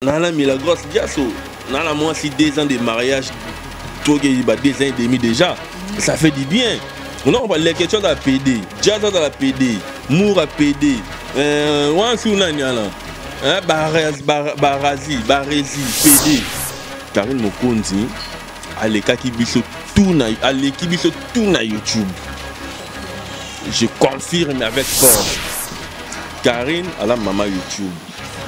Nana Milagros Diasso, Nana moi si 2 ans de mariage, 2 ans et demi déjà, ça fait du bien. On va les questions de la PD, Jazz dans la PD, Mour à PD, Barazi, PD. Karine Mokonzi, à l'équipe qui biso tout na YouTube. Je confirme avec force. Karine à la maman YouTube.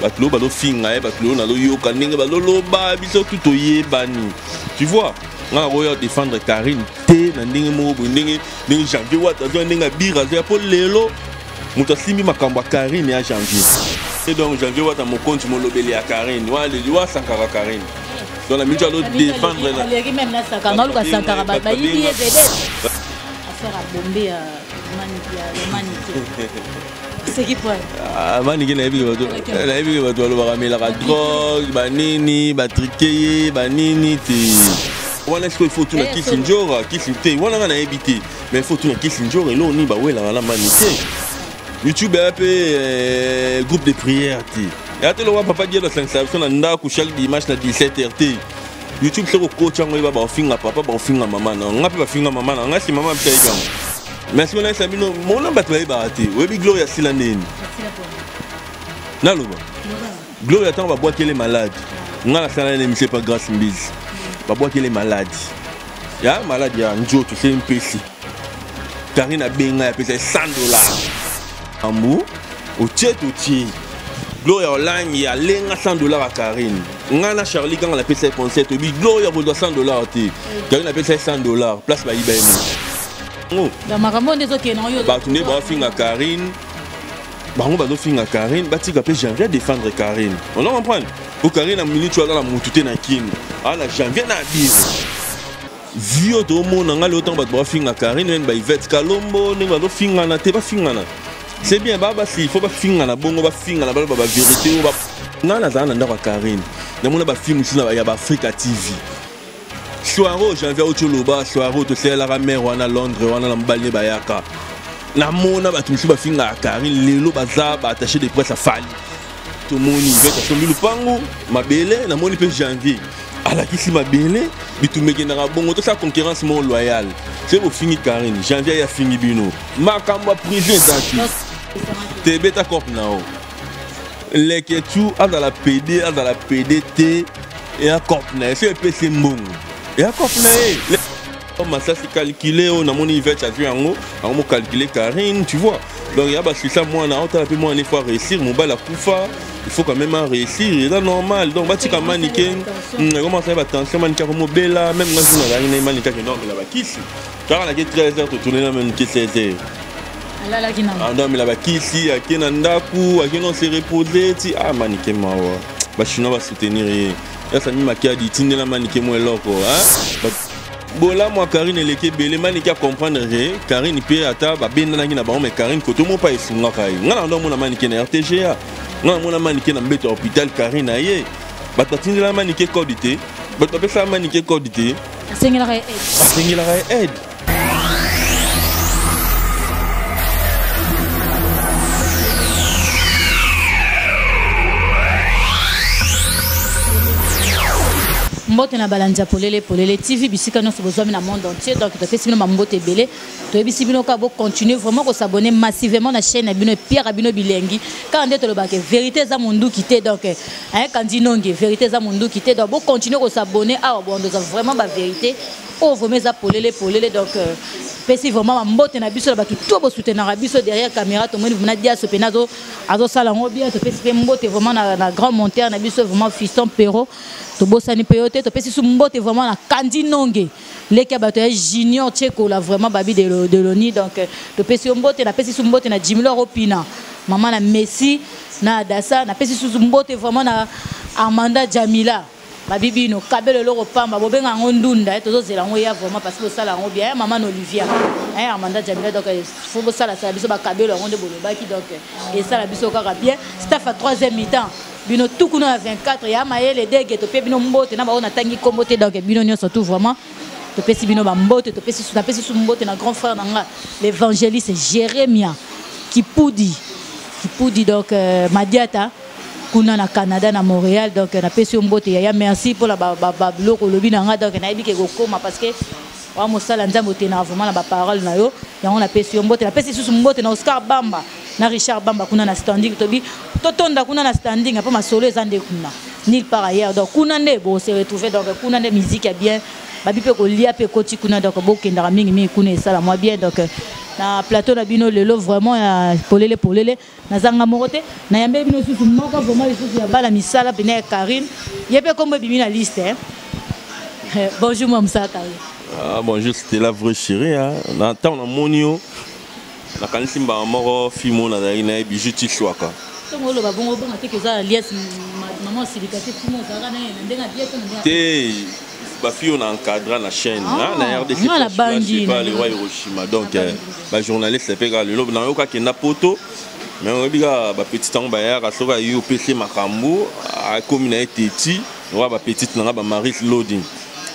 Batlo balo finga batlo na lo yoka ninga balo lo ba biso tout oyebani. Tu vois, on va défendre Karine té na ndenge mo ndenge janvier wata zo ndenge bira zo pour lelo muta simi makambo Karine ya janvier. Et donc janvier wata mon compte mo lobeli à Karine, wa le wa sankara Karine. Donc la minute à l'autre défendre là. Les même là sankara na lo sankara ba yi vedette. Affaire à bomber manipia. C'est qui point? Ah, maniki na ebi bato lo baramela ka drogue, banini, batriquer, banini te. Wana est-ce qu'il faut tout na Kisinjora, Kisinte, wana na ebité. Mais il faut tout na Kisinjora et là on y ba wela na maniki. YouTube a fait groupe de prière te. Et à te le papa dire la sensation na ndako chaque dimanche na 17h. YouTube c'est coach ngo ba ba finga papa ba finga maman na. Nga pe ba finga maman na. Nga si maman pe ka. Mais si on a Sabino, mon nom est baraté. Oui, Gloria Silandine. Nalouba. Gloria, on va boire qu'elle est malade. On a la salle de monsieur pas grâce mbise. On va boire qu'elle est malade. Il y a malade, il y a un jour, tu sais, un PC. Karine a bien payé $100. Amou, au tiers. Gloria online, il y a $100 à Karine. On a Charlie quand on a payé ses concerts. Gloria vous doit $100. Karine a payé $100. Place by IBM. Dans ma ramon des autres non yo. Bah tu n'es pas fin à Karine. Bah on va donc fin à Karine. Bah tu capes janvier défendre Karine. On en comprend. Pour Karine a minute tu as dans la moutouté na kin. Ah la janvier na dire. Vieux tout le monde a l'autant bah fin à Karine. On va Yvette Kalombo. On va donc fin à na t'es pas fin à na. C'est bien bah si il faut pas fin à na bon on va fin à na bah vérité on va. Non la zana na Karine. Na mon ba film ici na ya ba Africa TV. Soaro, j'en viens au Choloba, Soaro, tu sais, la mer, on a Londres, on a l'embalé Bayaka. La mona, tu me suis pas fini à Karine, Lélo, Baza, attaché des presses à Fali. Tout le monde y va, tu as mis le pango, ma belle, la monnaie peut janvier. À la qui si ma belle, mais tu me gagnes bon, tout ça concurrence mon loyal. C'est pour finir Karine, janvier a fini Bino. Ma camba prison d'Aki. T'es bête à cop now. Les que tu as dans la PD, à dans la PDT et à cop now. C'est un PC bon. Et à quoi ça c'est calculé, on a mon hiver, ça fait on calculer Karine, tu vois. Donc il y a ça, moi, on a fois réussir, mon bal à Koufa, il faut quand même réussir, et là normal. Donc, bah, tu as maniqué, comment ça va, attention, maniqué comme Bella, même moi, je n'ai pas maniqué énorme, mais là-bas, qui car on a 13h, tu tournes là, même 16h. Ah non, mais là-bas, qui ici, à qui Nandaku, à qui on s'est reposé, ah, maniqué, moi, bah, je suis là, va soutenir. Là, ça m'a dit, tu n'es pas maniqué, moi, là, quoi. Bon, là, moi, Karine, elle est belle, maniqué à comprendre, Karine, peut attendre, mais Karine, quand tout le monde pas est là, on a maniqué dans RTGA, on a maniqué dans le hôpital, Karine, aïe. Bah, tu n'es pas maniqué codité, bah, tu peux faire maniqué codité. C'est une aide. Mbote na balanja polele TV bisika no besoin dans le monde entier donc tu fais sibino mambote belé tu es bisibino ka bo continuer vraiment ko s'abonner massivement na chaîne na bino Pierre Abino Bilengi quand on te le baké vérité za mundu kité donc hein quand dit non vérité za mundu kité donc bo continuer ko s'abonner ah bon donc vraiment ba vérité oh vraiment za polele donc pesi vraiment mbote na biso ba tout bo soutenir biso derrière caméra to moni vona dia so penazo azo sala ngo bien to pesi mbote vraiment na grand monteur na biso vraiment fiston Pero to bosani peyote to pesi mbote vraiment na Kandi Nonge leki bato ya junior tcheko la vraiment babi de l'ONI donc to pesi mbote na pesi mbote na Jimlo Ropina maman na Messi na Dassa na pesi mbote vraiment na Amanda Jamila babibi no kabelo loko pamba bobenga ngondunda tozo zela ngo ya vraiment parce que ça la ngo bien maman Olivia hein Amanda Jamila donc faut ça la biso ba kabelo ngo de bolobaki donc et ça la biso kaka bien staff à 3e mi-temps bino tout kuno à 24 ya maele dege to pe bino mbote na ba on atangi kombote donc bino nyo surtout vraiment to pesi bino ba mbote to pesi mbote na grand frère nanga l'évangéliste Jérémia Kipudi donc Madiata kuna na Canada na Montréal donc na pesi mbote ya merci pour la biloko lobi na nga donc na yebi ke kokoma parce que wa mosala nzambo te na vraiment na ba parole na yo yango na pesi mbote na pesi susu mbote na Oscar Bamba na Richard Bamba kuna na standing tobi totonda kuna na standing apa masolo ezande kuna nulle part ailleurs donc kuna nde bo se retrouver donc kuna nde musique ya bien babi pe ko lia pe koti kuna donc bokenda mingi kuna esala moi bien donc na plateau na bino lelo vraiment ya polele na zanga morote na yambe bino susu moko vraiment susu ya bala misala pena Karine yepe kombo bimi na liste hein. Bonjour Mamsa Karine. Ah bonjour, c'était la vraie chérie hein. Na temps na monio na kanisi mba moko fimo na na bijou ti chwaka. Tongo lo ba bongo bonga te que ça liesse maman silikate fimo za kana ndenga dia to ndenga. Te ba fille on encadra la chaîne na RDC la bandi pas le roi Hiroshima donc ba journaliste c'est pega le lob na yoka kenda poto mais on biga ba petit temps ba ya soka yo PC makambo a comme na eteti roi ba petite na ba Maris Loading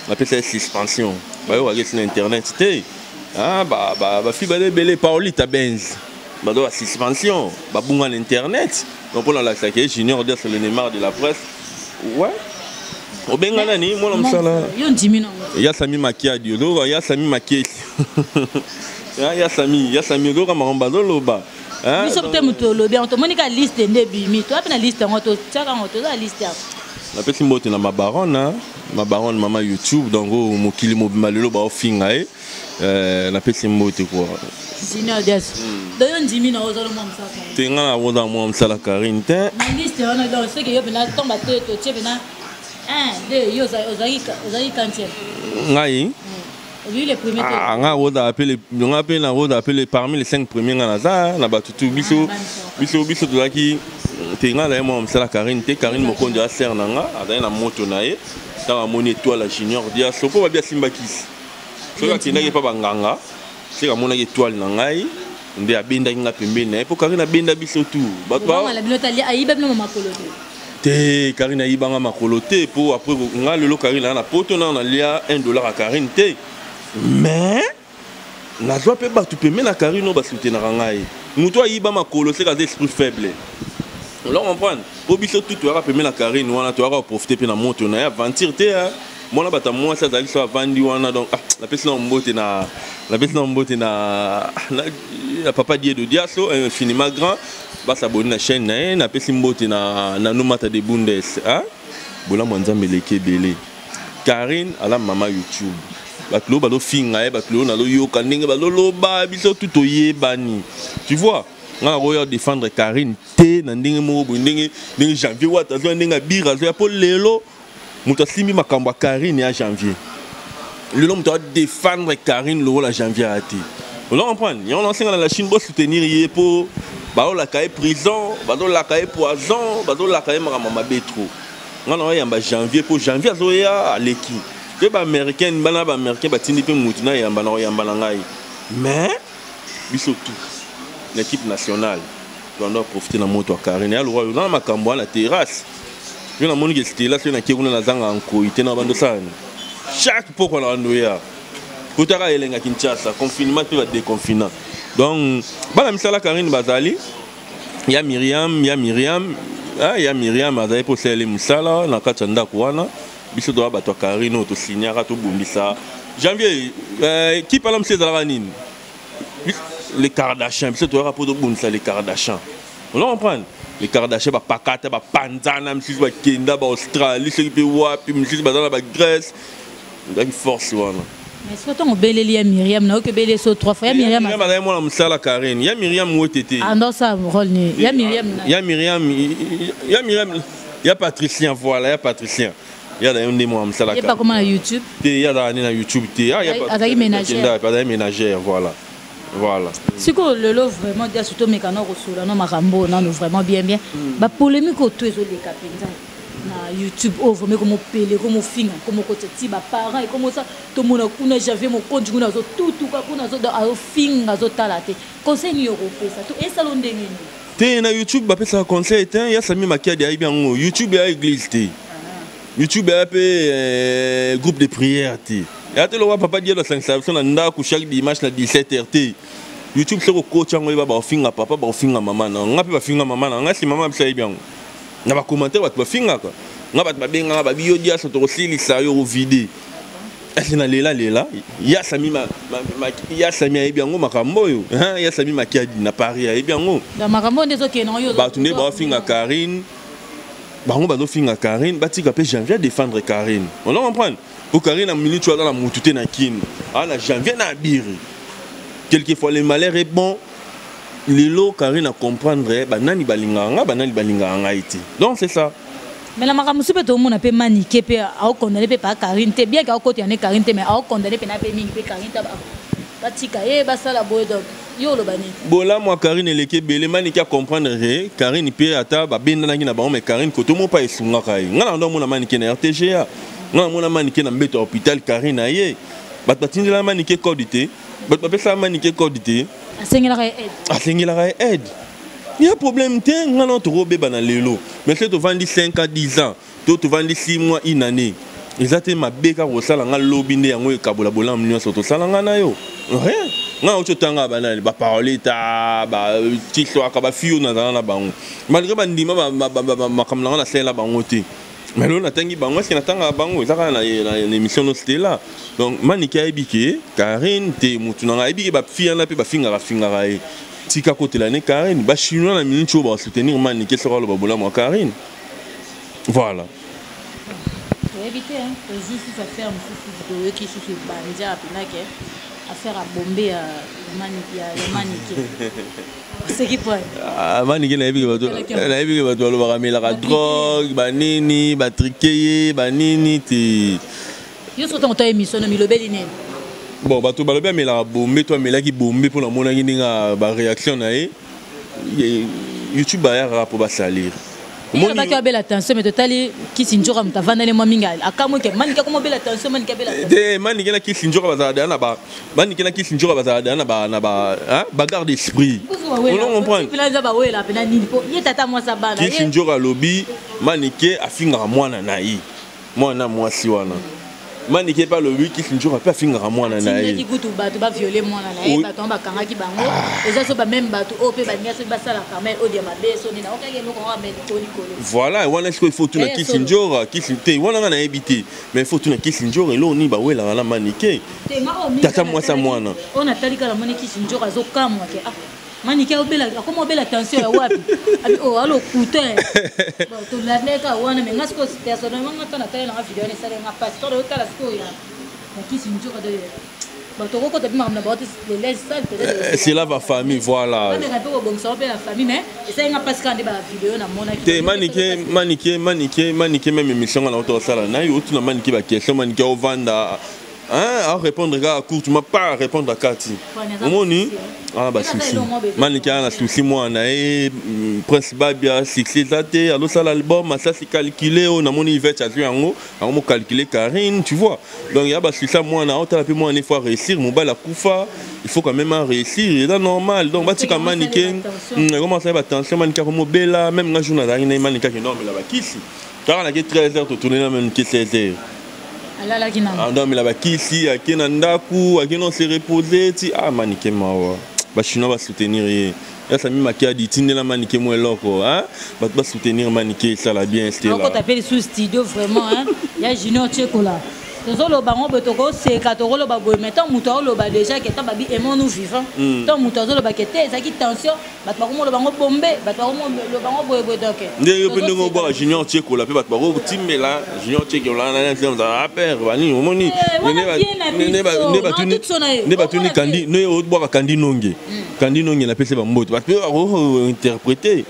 la PC suspension ba yo avec sur internet te ba fille ba belé Paulita Benz ba do suspension ba bunga internet donc pour la saké junior dire sur le Neymar de la presse ouais obenga nani mwana msala yo ndimi no ya sami makia diolo ya sami makie ya sami lo kama ngomba loba hein biso te muto lobi on to monika liste nde bimi to apena liste ngoto tsaka ngoto za liste ya na pesi mbote na mabaron mama YouTube donc mokili mobima lelo ba ofinga na pesi mbote quoi Sina des do yo ndimi na ozalo mo msaka tenga na woda mo msala Karine te na liste ona do se ke yo pena tomba te to chepena de yo ozali kantier ngai lui les premiers nga woda appelé nga pe na woda appelé parmi les 5 premiers nga naza na batutu biso to laki tenga la mo msala Karine te Karine mokonjo a ser nanga adai na moto na ye ta moni étoile junior dia soko ba bia simba kisi so atinda ke pa banganga c'est ka mona étoile na ngai nde abenda nga pembeni na po Karine abenda biso tu batwa la bilotali ayiba bino makolo te Karine ayibanga makolo te po après nga lelo Karine na poto na lia $1 à Karine te mais nazwa pe batu pembe na Karine no basute na ngai muto ayiba makolo c'est ka esprit faible on la comprendre po biso tout toara pembe na Karine wana toara profiter pe na moto na aventure te mona bata moi ça dali so avandi wana donc la personne mbote na papa Dieu Diaso infiniment grand ba s'abonner na chaîne na pesi mbote na nomata de bundes bola mwanza meleke belé Karine ala mama YouTube batlo balo finga batlo na lo yoka ndenge balo loba biso tout oyebani tu vois nga roya défendre Karine te na ndenge mo ndenge janvier wata zo ndenge bira zo po lelo muta simi makambo Karine ya janvier lelo muta défendre Karine lo la janvier ati on comprendre y on enseigne la Chine pour soutenir yé pour balo la caille prison balo la caille poison balo la caille mama betro ngana yamba janvier pour janvier azoya aleki te ba américain bana ba américain batindi pe mutuna yamba na ngai mais biso tout l'équipe nationale doit profiter na moto Karine ya lwa na makambo na terrasse yo na moni que c'était là sur na kekuna na zanga anko ite na bando sana chaque poko na ndoya kutaka elenga Kinshasa confinement puis va déconfinement donc bana misala Karine bazali ya Myriam azali pour sele musala na kati ndako wana biso do ba to Karine to signara to bombisa janvier qui parle monsieur zalaka nini les Kardashians biso to rapport to bombisa les Kardashians on comprend les Kardashians ba pakata ba panzana monsieur ba Kenda ba Australie ceux qui wapi monsieur ba dans ba Grèce donc force wana mais est-ce que tu as belé ya Myriam na que belé so 3 fois ya Myriam madame moi msala Karine ya Myriam wotete dans sa rôle ni ya Myriam ya Patricien voilà ya Patricien ya da yonde moi msala Karine pas comment na YouTube te ya da na YouTube te ya pas ménagère voilà siko lelo vraiment dia surtout mécano resula no makambo na vraiment bien ba polémique autour de capenza na YouTube over mais comme pele comme finga comme ko tati ba parents et comme ça tout monde kuna j'avais mon compte kuna zo tout kuna zo da finga zo talate conseil yo ça tout et salon ndenge te na YouTube ba pesa conseil te ya sami makiadi ya bien YouTube ya église te YouTube ya pe groupe de prière te ya te lo wa papa dia la 500 na ndako chaque dimanche na 17h te YouTube c'est ko coach ngo ba finga papa ba finga maman na ngapi ba finga maman na ngasi maman bisa bien na ba commentaire bato bafinga quoi nga bato babenga ba biyo dia soto kosilisa yo vide est na lela ya sami ya sami ayebi yango makambo yo ya sami makiadi na Paris ayebi yango da makambo ndezo kena yo bato ne ba finga Karine bango bazo finga Karine batika pe janvier défendre Karine on comprend pour Karine a minute tu as dans la moutute na kin na janvier na biri quelquefois le malheur est bon lelo Karine a comprendre banani balinganga iti donc c'est ça mais la makambo super to mona pe maniquer pe a condamné pe pas Karine te bien ka côté ane Karine te mais a condamné pe na pe mingi pe Karine ta ba tika ba sala boy donc yo lo bani bola moi Karine leke belé maniquer comprendre Karine pe ata ba benda na ba mais Karine ko to mo pa esunga kai ngana ndo mona maniquer na RTGA ngana mona maniquer na mbeto hôpital Karine aye ba batindela maniquer codité ba pesa maniquer codité asengela aide il y a problème te ngana to robe bana lelo mais c'est to vandi 5 à 10 ans to vandi 6 mois une année exactement ma beka ko sala nga lobi nde yango ekabola bola mnyo so to sala ngana yo rien nga o tanga bana ba parole ta ba tiso aka ba fiyo na na bango malgré ba ndima ba makamla na sela bango te mais là on attend bango est-ce qu'on attend bango ça na émission no c'était là donc manika ebike Karine te mutu na ebike ba fiya na pe ba finga tika côté la ne Karine ba chinois na minute ba soutenir manika sera le babola moi Karine voilà éviter hein juste ça faire de qui sous bandia pinake affaire à bomber manika c'est qui point manika na ebike ba to lo ba ramela ka drogue ba nini ba triquer ba nini te yo so ton émission na milobeli nene bon bato balobi amela bombe to amela ki bombe pour la mona nginga ba réaction na YouTube ya rap ba salir Moi, je vais belle attention, mais totali qui s'injure à ta vanne moi minga. Akamo ke manika como belle attention, manika belle attention. De manika qui s'injure bazada na ba, manika qui s'injure bazada na ba, hein, bagarre d'esprit. On comprend. Pilanza ba wela pena nini po. Ye tata moi sa bana. Qui s'injure lobby, manika afinga mwana na yi. Mwana mwasi wana. Maniqué par le lui qui s'injure pas finir à moi na naïe. Qui goûte bateau ba violer moi na naïe, bateau ba kanga ki bango. Et ça so ba même bateau au pe ba nia so ba sala kamel au dia mabe so ni na okage no ko mettre koli kolo. Voilà, on est-ce qu'il faut tout na qui s'injure, qui s'inté, on na habité. Mais il faut tout na qui s'injure et là on y ba wela na maniqué. Tata moi ça moi na. On a tali kala moni qui s'injure azo kamwa ke ah. Manika obela comment belle attention ya wapi abi oh allo coutin bon to la neka wana mais ngasko personnellement ngata na tala na video ni sala nga pastor o tala sko ya qui s'injure de bon to ko tabi mamna ba les les sales peut-être c'est là va famille voilà on est bon ça la famille mais ça nga parce quand ba vidéo na mona te maniqué même émission na auto sala na yo tu na maniqué ba question maniqué au vanda à répondre à court tu m'as pas à répondre à Cathy omoni ah bah souci manika na souci moi na principal bien succès zaté allo ça l'album ça c'est calculé on a mon hiver tu as vu en haut on m'a calculé Karine tu vois donc il y a bah ça moi na autre peu moi une fois réussir mon bal la kufa il faut quand même réussir c'est normal donc bah tu comme maniqué comment ça va attention manika comme bella même un journal na manika qui non mais là bah qui si car on a 13h to tourner la même qui 16h alala kinana ando mila bakisi akena ndaku akena se reposer ti ah manike mawa ba chinois ba soutenir ye ya sami makiadi tindela manike mo eloko hein ba soutenir manike ça la bien c'était là on t'appelle sous studio vraiment hein ya Junior Tchekola tozolo bango betoko se katoro ba boy metant muto lo ba déjà que ta babi aimons nous vivants tant muto zo lo ba kete ezaki tension ba ko lo bango bombe ba ko lo bango boy donc nde yo pende ngo ba Junior Tchekola pe ba ko timela Junior Tchekola na na père bani omoni ne ba tuni kandi ne o bo ba kandi nonge na pese ba mboto ba pe interpréter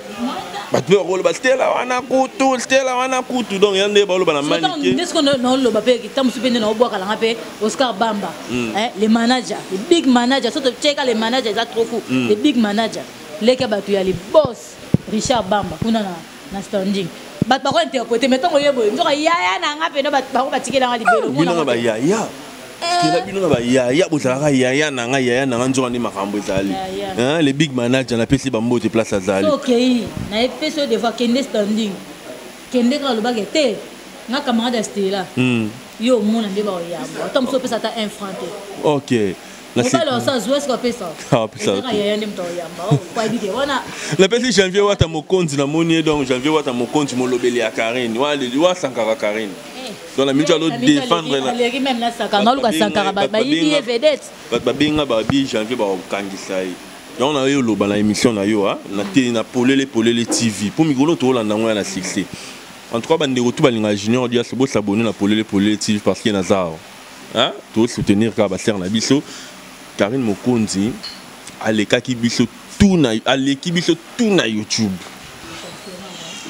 ba pe rôle ba stela wana kutu donc yande ba lo ba na manike est-ce qu'on no lo ba pe tamu supende na obwa kala pe Oscar Bamba les managers les big managers surtout checker les managers ça trop fou les big managers les ka ba tu ya les boss Richard Bamba kuna na standing ba ko interpréter mettons yebo nzoka yaya na nga pe no ba ko ba tikela nga libelo mona ba yaya kila bino ba yaya bozalaka yaya na nga nzoka ni makambo ezali hein les big managers na pesi ba mbote place azali OK na epeso de voir kende standing kende ka lo ba gete nga camarade Stella yo mona nde ba yabo tom so pesa ta infranté OK Na pesi janvier wata mokonzi na moni donc janvier wata mokonzi molobeli ya Karine. Wa sankara Karine. Donc la minute à défendre la. Même na sankara luka sankara ba yibi vedette. Ba binga ba bi janvier ba kangisa yi. Donc on a eu la émission na yo na polele TV pour migolo to la nango na succès. En tout cas bande retour balinga junior dia se bo s'abonner na polele TV parce qu'il y a Nazar. Hein? Tout soutenir ka ba ser na biso. Karine Mokonzi alekaki biso tout na YouTube.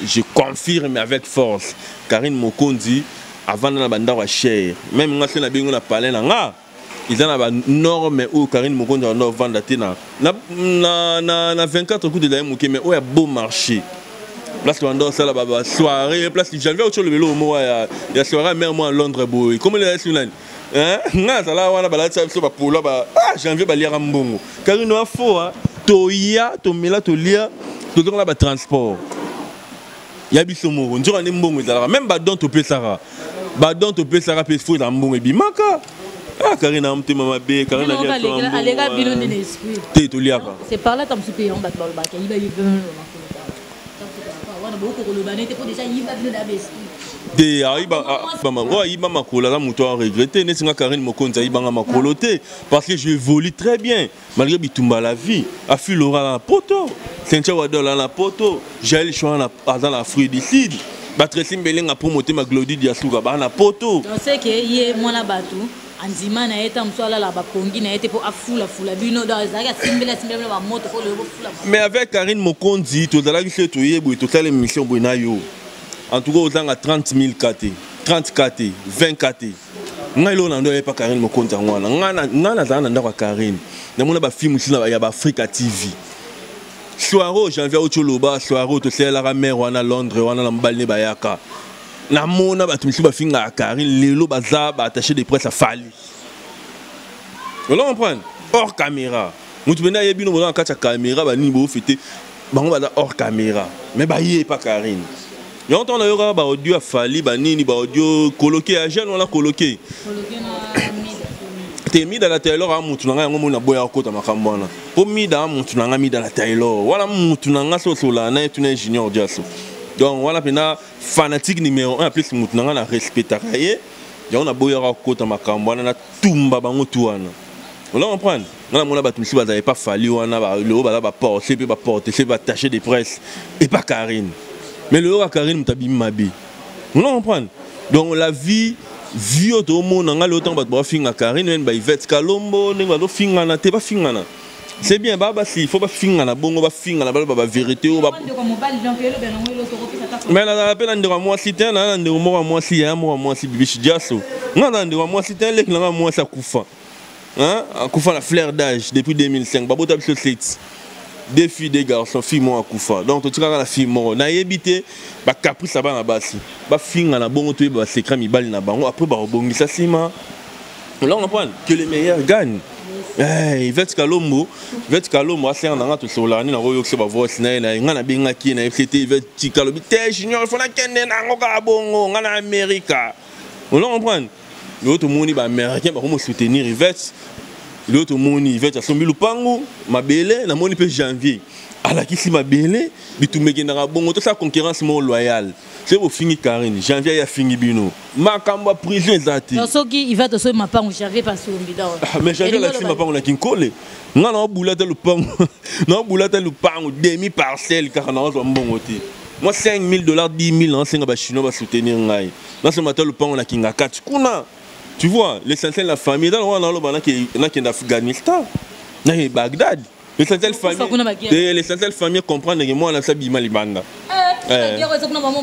Je confirme avec force. Karine Mokonzi avant na banda wa cher. Même nga na bingo na parler na nga. Ils en ont norme où Karine Mokonzi en a vendu na 24 coups de la mouké mais où il y a beau marché. Place pendant ça la soirée place j'avais autre le vélo moi il y a soirée même moi à Londres boy. Comment les est là? Hein? Nga ça là wana balade ça ba pour là ba janvier ba lire mbongo. Karine wa fo toya to mela to lia to donc là ba transport. Ya biso moko nzora ne mbongo ezala même ba don to pesara. Ba don to pesara pe fo na mbongo bimaka. Ah, Karine a un petit maman B, Karine a dit c'est par là que tu peux y aller. Parce que j'évolue très bien malgré Bitumba la vie. A fui Laura la poto, Cynthia Wadol la poto, Jaël Chouan dans la fruit du cid. Batresi Mbeleng a promoté ma Glody Diasuga na poto. Je sais que hier moi na batou. Anzima na eta mswala la bakongi na ete pour afula bino dans zaka simbela ba moto pour le fula. Mais avec Karine Mokonzi to zala ki to yebo to telle émission boina yo. En tout cas aux 30 000 KT, 30 KT, 20 KT. Ngai lo na ndo pas Karine Mokonzi ngwana. Ngana za na ndako Karine. Na mona ba film aussi na ya ba Africa TV. Soiro janvier ocholoba, soiro to sela la mer wana Londres wana na mbalne bayaka. Na mona ba tumisi ba finga Karine lelo baza ba attaché de presse à Fali. Vous comprenez? Hors caméra. Mutu bena yebi no bona kata caméra ba ni bo fete bango ba hors caméra. Mais ba yé pas Karine. Et on a eu ba audio à Fali ba nini ba audio coloqué à jeune on l'a coloqué. Coloqué na T'es mis dans la Taylor à mutu na ngo na boya kota makambwana. Po mi da mutu na mi dans la Taylor. Wala mutu na so sola na tu ingénieur diaso. Donc voilà pena fanatique numéro 1 plus mutunanga na respecta kaye on a boyara kota makambo na tumba bango tuana on comprendre on mona ba tumisi bazay pas Fali wana ba le ba porter pe ba porter c'est ba attaché de presse et pas Karine mais le Karine mutabi mabi on comprendre donc la vie vieux to mona nga le temps ba finga Karine ba Yvette Kalombo ne ba do finga na te ba finga na. C'est bien, baba si, il faut pas finir la bongo, pas finir la vérité ou pas. Mais là, la peine de moi si t'es là, de moi si un moi si bibiche diasso. Non, de moi si t'es là, moi ça koufa. Hein, koufa la fleur d'âge depuis 2005. Babo tape sur site. Des filles, des garçons, filles moi koufa. Donc tu regardes la fille mort. Na yébité, ba caprice ça va na basi. Ba finir la bongo tu ba secret mi bal na bango après ba bongi ça sima. Là on comprend que les meilleurs gagnent. Yvette Kalombo c'est un an tout solani na royo se ba voice na ngana binga ki na FCT Yvette Kalombo te junior fona kende na ngoka bongo ngana America on comprend l'autre moni ba américain ba ko soutenir Yvette l'autre moni Yvette a sombi lupango mabele na moni pe janvier ala kisi mabele bitumeke na bongo to sa concurrence mo loyale. C'est pour finir Karine. Janvier a fini bino. Makamba prison zati. Donc soki il va te sauver ma part on janvier pas sur bidon. Mais janvier la fille ma part on a kinkole. Nga na boulata le pang. Na boulata le pang demi parcelle car na zo mbongoti. Moi $5 000 10 000 ans ba chinois va soutenir ngai. Dans ce matin le pang on a kinga 4 kuna. Tu vois, l'essentiel la famille dans on a le bana qui en Afghanistan. Na Bagdad. L'essentiel famille comprendre que moi on a ça bima libanga.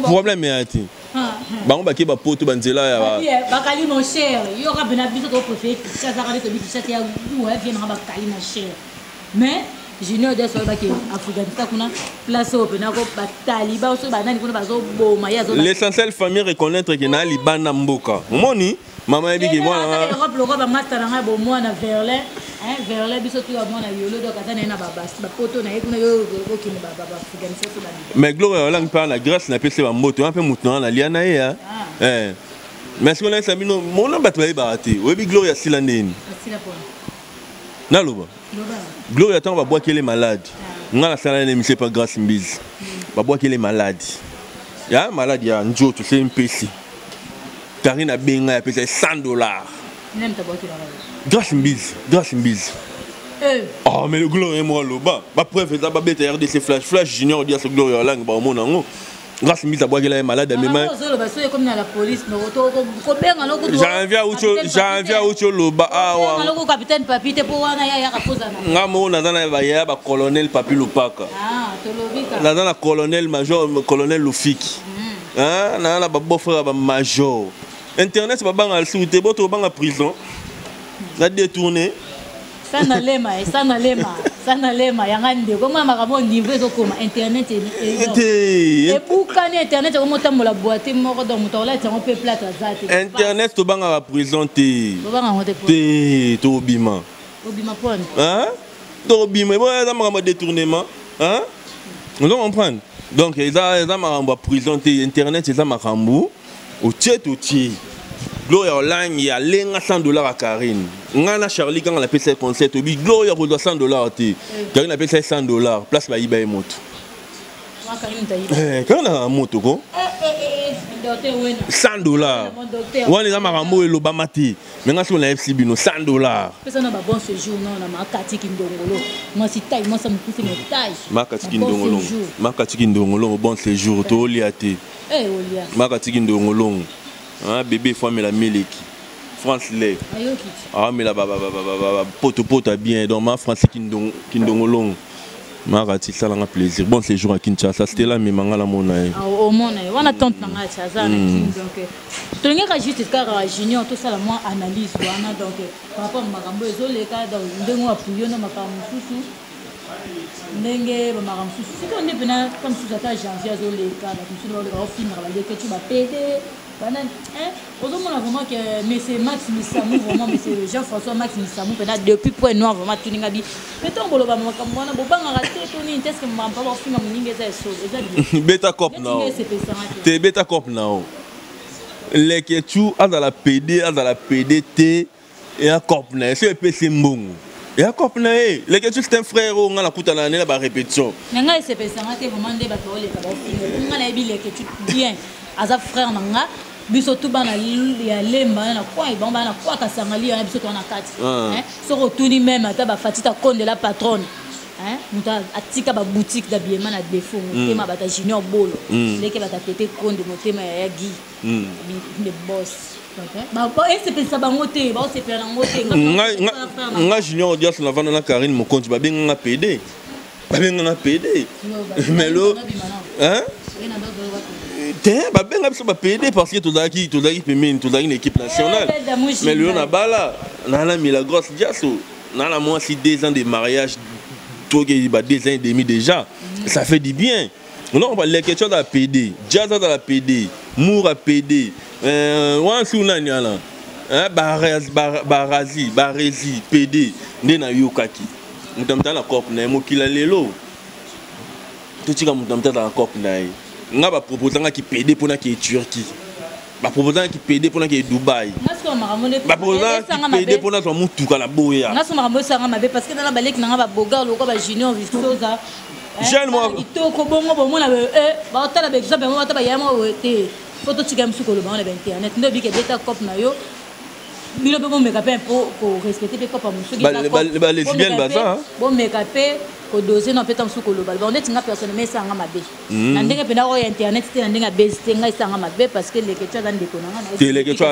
Problème est ati. Bango ba ke ba poto banzela ya ba. Ba kali mon cher, yo ka bena biso to préfet, ça ça ka to bi ça ya ouais viendra ba kali mon cher. Mais junior de so ba ke Afghanistan kuna place au bena ko ba taliba so ba nani kuna ba zo boma ya zo. L'essentiel famille reconnaître que na libana mboka. Moni maman ebi ke moi Europe ba master na bo moi na Verlin. Vers là, biso tu as mon aviolo donc attends na baba poto na ekuna yo okini baba Afghanistan so ba. Mais gloire là pas la grâce na pese ba moto un peu mouton na liana ya. Mais ce qu'on a sabino mon na batwa ba ati. Webi gloire silande ni. Sila po. Naloba. Gloria tant va boire qu'elle est malade. Nga la salle ne me pas grâce mbise. Va boire qu'elle est malade. Ya malade ya njo tu sais un PC. Karine a benga ya pesa $100. N'aime ta boîte là. Grâce mbise. Oh mais le Gloria moi loba. Ba preuve ça ba bête RDC flash junior dia ce Gloria langue ba mon nango. Grâce mise à boire qu'elle est malade mais comme dans la police mais j'envie à autre loba ah ouais capitaine papi te pour wana ya kapozana ngamo nazana ba ya ba colonel papi lupaka ah to lobika nazana colonel major colonel lufiki hein na ba beau frère ba major internet ba banga souté boto banga prison na détourné sana lema yanga ndeko mama makambo niveau ezokoma internet et bukani internet omotambola boîte moko donc motola tango pe plate azate internet to banga ba prison te to bima pone hein to bima bo za makambo détournement hein on doit comprendre donc eza makambo prison te internet eza makambo au tiers Gloria online ya lenga $100 à Karine. Ngana Charlie quand on appelle ça concert obi Gloria ko $100 te. Karine appelle ça $100 place ba iba moto. Quand on a moto ko $100. Wana za makambo eloba mati. Menga so na FC bino $100. Pesa na ba bon séjour non na makati kindongolo. Moi si taille moi ça me pousse mes tailles. Makati kindongolo bon séjour to liate. Olia. Makati kindongolo. Ah bébé faut me la meleki France lait ah mais là poto bien donc ma France kindongolong marati ça l'a plaisir bon séjour à Kinshasa c'était là mais mangala mona au mona wana tante nanga chaza donc to ngeka juste car junior tout ça la moi analyse wana donc par rapport makambo ezoleka donc ndengo apuyo na makambo susu ndenge ba makambo susu c'est qu'on est pena comme sous attaque janvier azoleka donc susu ba film ba leke tu ba péter. Vraiment que M. Max Missamou, vraiment M. Jean-François Max Missamou, depuis point noir, vraiment tout le monde dit. Mais ton bolo, beta cop now. T'es beta cop now. Les que tu as dans la PD, à la PDT et à cop now. C'est un PC mbong. Et à cop now, les que tu c'est un frère, on a la coûte à l'année la répétition. Nanga c'est PC, on a vraiment des bateaux les cabos. On a les que tu bien. Aza frère nanga biso tout bana ya lemba na kwa ibamba na kwa kasangali na biso to na kati hein so retourni même ata ba fatita konde la patronne hein muta atika ba boutique d'habillement na défaut motema bata junior bolo leke bata pété konde motema ya gi le boss ba c'est pensa ba ngote ba c'est pena ngote nga junior dia sur la vendre na Karine mon compte ba benga PD mais lo hein ben ça va payer parce que tout une équipe nationale mais lui on a bala nana mis la grosse diaso nana moi si 2 ans de mariage toi qui 2 ans et demi déjà ça fait du bien non on va les questions à PD jazz à la PD mour à PD wan suna nyala barazi PD ndena yokaki mutamta na cop na mokila lelo totika mutamta na cop na nga ba proposer nga ki PD pour na ki Turquie ba proposer ki PD pour na ki Dubaï ba proposer ki PD pour na to mutuka la boya nga so makambo sanga mabe parce que dans la balek nga ba boga loko ba junior vistoza jeune moi itoko bongo bomona ba otala ba exemple mo ba yama te photo tika msuko lo ba na internet ndo bi ke beta cop na yo bilo be bon mekape pour respecter pe cop a musuki ba lesbienne ba ça bon mekape ko doser no peta msuko lo ba on est nga personne mais sanga mabe na ndenge pena ko internet te na ndenge beste nga sanga mabe parce que les questions dans des konanga les questions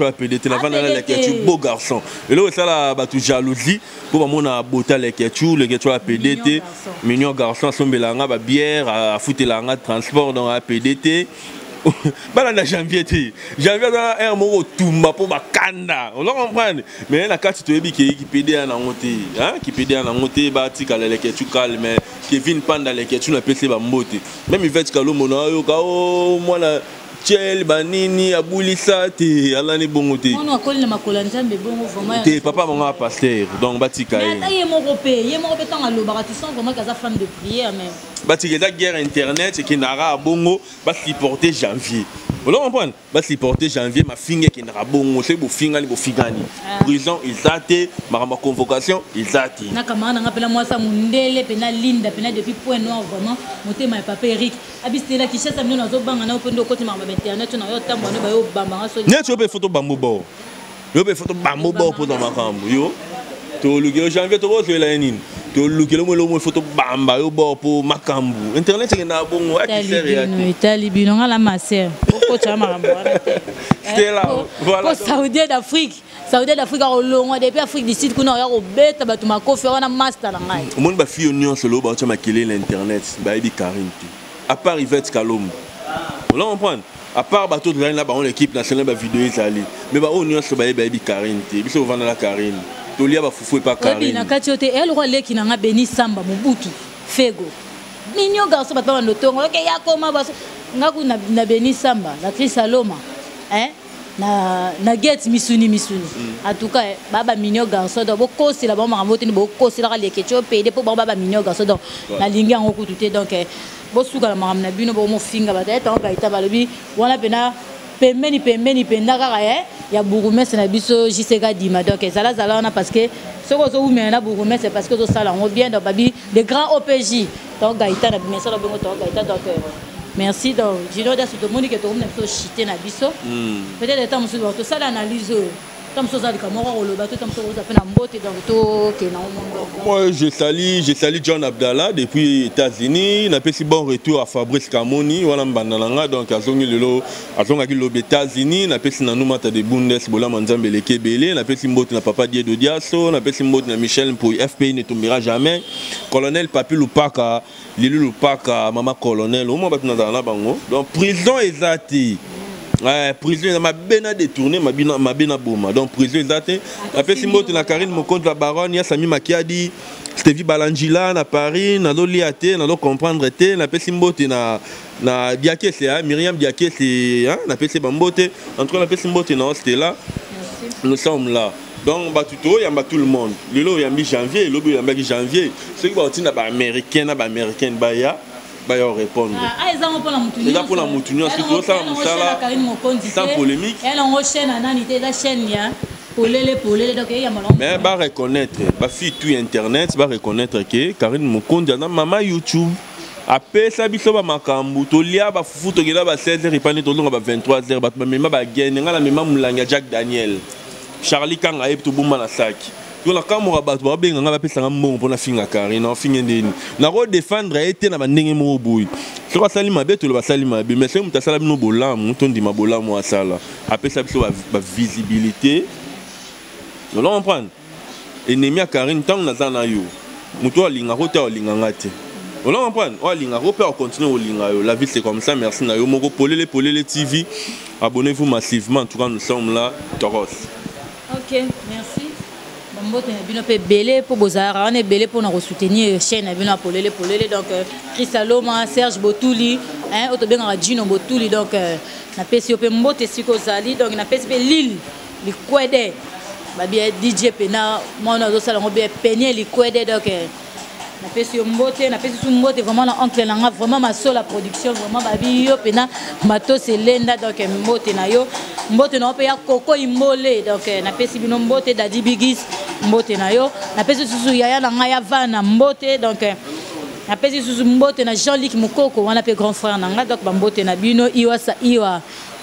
à PDT la vana les questions beau garçon et là ça la ba tout jalousie pour mona bota les questions à PDT mignon garçon sombelanga ba bière à foutelanga transport dans la PDT bala na janvier dans un mot tumba pour bakanda on comprend mais la carte tu qui PD na ngote hein qui PD na ngote ba tika les que tu calme Kevin Panda les que tu na PC ba mbote même il fait kalo mona yo ka o moi Tchel banini abulisa te alani bongo te on akoli na makola nzambe bongo vraiment te papa mon pasteur donc batika mais ata ye moko pe tant aloba tu sens vraiment kaza femme de prière même batika da guerre internet qui nara bongo ba supporter janvier Vous comprenez? Bah si porté janvier ma fingue qui n'a bon c'est beau fingani beau fingani. Prison ils até ma convocation ils até. Na kamana ngapela moi ça mundele pena linda pena depuis point noir vraiment monter ma papa Eric. Abistela qui chasse amino nazo banga na opendo côté ma internet na yo tambo ne ba yo bamba so. Ne tu peux photo bambo bo. Yo peux photo bambo bo pour dans ma cambo yo. To luki janvier to rose la nini. To luki lo photo bamba yo bo pour makambu. Internet c'est na bon à qui sert Talibino ngala maser. Pourquoi tu as makambu? C'était là. Voilà. Saoudien d'Afrique. Saoudien d'Afrique a longo depuis Afrique du Sud kuna ya ko beta batu makofi wana master na ngai. Mon ba fi union solo ba tu makele l'internet ba di Karinti. À part Yvette Kalom. Vous comprenez? À part bateau de là on l'équipe nationale ba vidéo ezali. Mais ba union so ba di Karinti. Biso vanda la Karine. Tolia ba fufu pas Karine. Na kati te el roi leki na Beni Samba Mobutu Fego. Minyo garso ba ba notongo ke yakoma ba ngaku na Beni Samba la Chris Aloma. Na get misuni en tout cas baba minyo garso do boko si la ba makambo boko si la ka leke cho pede po baba minyo garso do na lingi en okutute donc bo suka la makam na bino bo mo finga ba ta ka ita balobi wana pena pembeni penda kaka ya bourgmestre na biso JCK Dima donc ezala wana parce que ce que zo umena na bourgmestre c'est parce que zo sala on bien donc babi des grands OPJ donc gaita na bimesa na bongo donc gaita donc merci donc Gino da tout le monde que tout le monde peut chiter na biso peut-être étant monsieur tout ça l'analyse comme ça le camera le bateau comme ça vous appelle en botte donc tout que na moi je salue John Abdallah depuis les États-Unis n'a pas si bon retour à Fabrice Kamoni wala mbandalanga donc azongi lelo azonga ki lo États-Unis n'a pas si nanu mata de Bundes bola manzambe lekebele n'a pas si mbote na papa Dieu Diaso n'a pas si mbote na Michel pour FPI ne tombera jamais colonel Papi Lupaka Lili Lupaka maman colonel au moins batna dans bango donc prison exacte. Prison ma bena détourné ma bena boma donc prison exacte après si mbote na Karine mon compte la baronne ya Sami Makiadi Stevie Balangila na Paris na do liate na do comprendre te na pesi mbote na Diaké c'est Myriam Diaké c'est hein na pesi bambote en tout cas na pesi mbote na c'était là nous sommes là donc batuto yamba tout le monde lelo yambi janvier lobo yamba janvier ceux qui va na ba américain na ba américaine ba ya bah répondre. Déjà pour la moutonnière, surtout ça, sans polémique. Elle en chaîne à nanité la chaîne ya. Donc il y a mais bah reconnaître, bah si tu internet, bah reconnaître que Karine Mokondi na maman YouTube. Après ça biso ba makambu to lia ba fufu to gela ba 16h et pas ne to longa ba 23h ba mema ba gene ngala mema mulanga Jack Daniel. Charlie Kanga et to bumba na saki. La caméra bat ba benga nga ba pesa ngambongo pona finga Karine na finga ndeni na ko défendre été na bandenge mo boyi so ka sali mabe to le ba sali mabe mais c'est muta sala bino bolamu to ndima bolamu asala apesa biso ba visibilité on comprendre ennemi ya Karine tant na zana yo muto alinga ko ta alinga ngate on comprendre o alinga ko peut continuer o linga yo la vie c'est comme ça merci na yo moko polele TV abonnez-vous massivement en tout cas nous sommes là Toros. OK merci. Mbote na bino pe belé pour bozara on est belé pour nous soutenir chaîne na bino polele donc Chris Aloma Serge Botouli hein otobenga Gino Botouli donc na pesi pe mbote siko zali donc na pesi pe Lille likwede ba bien DJ pena moi na zo sala ngo bien peigner likwede donc na pesi mbote vraiment na oncle nanga vraiment ma seule production vraiment ba bio pena mato selenda donc mbote na yo mbote na pe ya koko imbole donc na pesi bino mbote Daddy Bigis mbote na yo na pesi susu yaya na nga ya vana mbote donc na pesi susu mbote na Jean-Luc Mukoko wana pe grand frère na nga donc ba mbote na bino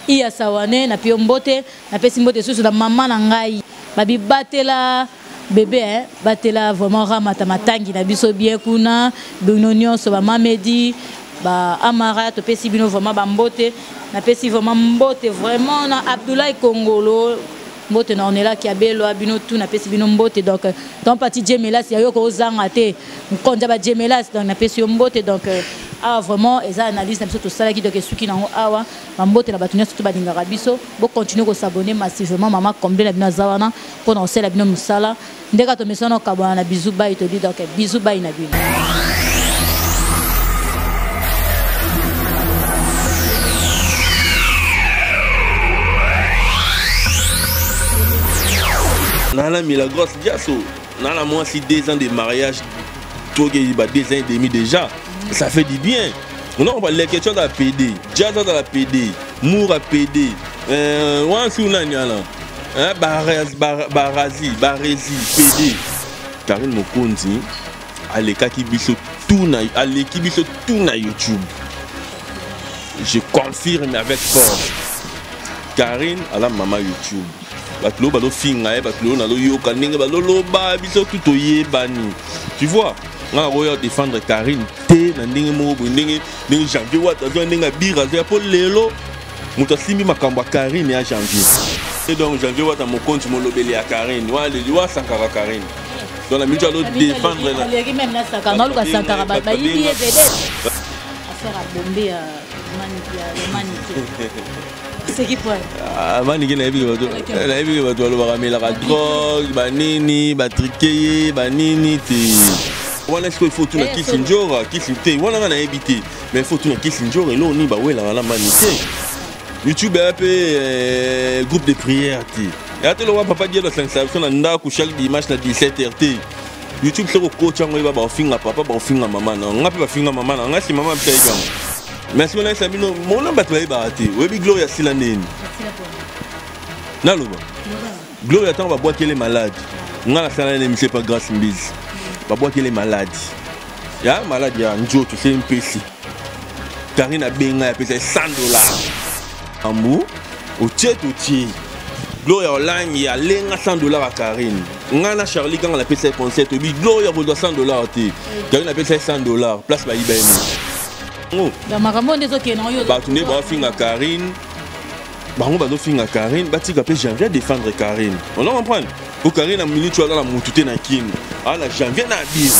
iya sawane na pio mbote na pesi mbote susu na mama na ngai babi batela bébé batela vraiment ramata matangi na biso bien kuna bino nyonso ba mamedi ba amara to pesi bino vraiment ba mbote na pesi vraiment mbote vraiment na Abdoulaye Kongolo mbote na on est là qui a belo abino tout na pesi bino mbote donc dans partie Jemelas ya yo ko zanga te nkonja ba Jemelas donc na pesi mbote donc ah vraiment eza analyse na biso to sala ki donc suki na awa ba mbote na batunya surtout ba dingara biso bo continuer ko s'abonner massivement mama combler na bino zawana pour on sala bino musala ndeka to mesono kabana na bisou bay to di donc bisou bay na bino. Nana Milagros Diaso, nana moi si 2 ans de mariage, toi qui 2 ans et demi déjà, ça fait du bien. On a les questions de la PD, jazz dans la PD, Moura PD wan suna nyala Barezi PD Karine Mokonzi alekaki biso tout na YouTube. Je confirme avec force. Karine à la maman YouTube. Batlo balo finga batlo na lo yoka ndenge balo loba biso tout oyebani. Tu vois, nga royo défendre Karine te na ndenge mo ndenge janvier wata zo ndenge bira zo pour lelo muta simbi makambo Karine ya janvier. Et donc janvier wata mon compte mo lobeli ya Karine wa le wa sankara Karine. Donc la minute à l'autre défendre là. Les même là sankara na luka sankara ba yibi vedette. Affaire à bomber manique. C'est qui point? Manique na yibi bato lo ba ramela ka drogue banini batriquer banini te. Wana est-ce qu'il faut tout na Kisinjora Kisinte wana na ebité mais il faut tout na Kisinjora et là on y ba wela la manique. YouTube est un peu groupe de prière. Et à le papa dit dans l'installation na chaque dimanche na 17h. YouTube c'est le coach on va ba finga papa ba finga maman on va finga maman on a si maman peut être mais si on a sami no mon ba travailler ba té webi Gloria silandeni na loba Gloria tant va boire qu'elle est malade on a la salle ne monsieur pas grâce mbise va boire qu'elle est malade ya malade ya njoto c'est un PC Karine a benga ya pesa $100 Amou, au tiers. Gloria online, il y a $100 à Karine. On a Charlie quand on appelle ça concert, Gloria vaut $100. Karine appelle ça $100. Place by eBay. Dans ma ramon des autres qui n'ont eu. Bah, tu n'es pas fin à Karine. Bah, on va nous fin à Karine. Bah, tu capes janvier défendre Karine. On en comprend. Pour Karine, à minute, tu as dans la moutouté na kin. Ah, la janvier na dire.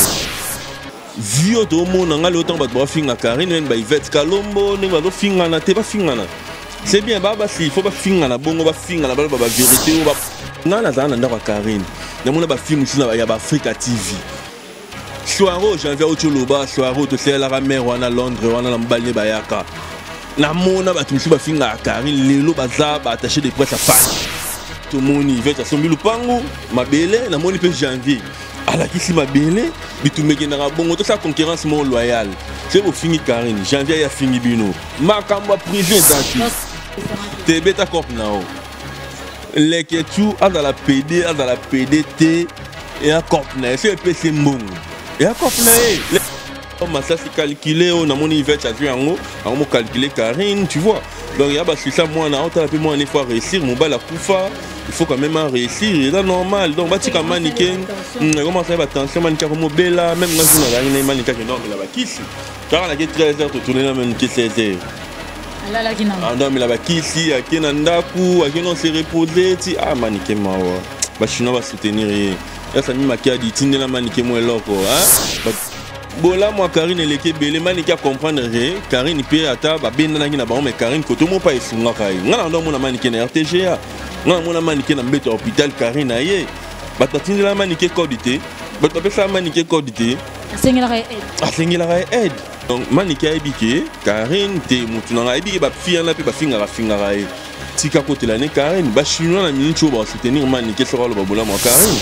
Vieux tout le monde, on a le temps de fin à Karine. On va Yvette Kalombo, on va nous fin à na, t'es pas fin à na. C'est bien, baba, il faut pas finir la bonne, on va finir la vérité. On a la zone dans la Karine. On a film ici, il y a Africa TV. Soiro, j'en viens au Tcholoba, Soiro, tu sais, la mer, on a Londres, on a l'embalé Bayaka. La mona, tu me finir la Karine, les lots bazar, attaché des presses à face. Tout le monde y va, tu as pango, ma belle, la monnaie peut janvier. À la qui ma belle, mais tu me gagneras bon, toute sa concurrence mon loyal. C'est pour finir Karine, janvier, il y a fini Bino. Ma camba prison dans t'es bêta cop now. Les ketu à la PD, à la PDT et à cop na. C'est un PC bon. Et à cop na. Comme ça c'est calculé, on a mon hiver à jouer en haut, on a calculé Karine, tu vois. Donc il y a parce que ça moi on a peu moins une fois réussir, mon bal à Koufa, il faut quand même réussir, c'est normal. Donc bah tu comme mannequin, comment ça va attention mannequin comme bella, même quand on a une mannequin qui non là-bas qui c'est. Car on a 13h de tourner la même qui 16h. Non mais là-bas qui ici, à qui nandaku, à qui on s'est reposé, ah mannequin moi, bah je va soutenir. Là ça m'a dit dit tinde la mannequin moi loco, hein. Bon là moi Karine elle est belle, mannequin comprendre rien. Karine peut ata ba benda na ngina ba mais Karine koto mo pa isunga kai. Ngana ndo mona mannequin na RTGA. Ngana mona mannequin na mbete hôpital Karine aye. Ba tatinde la mannequin codité. Ba to pesa mannequin codité. Asengela aide. Donc mannequin ebike Karine te mutu na ebike ba fia na pe ba finga tika côté l'année Karine ba chinois na minute ba soutenir mannequin sera le babola moi Karine.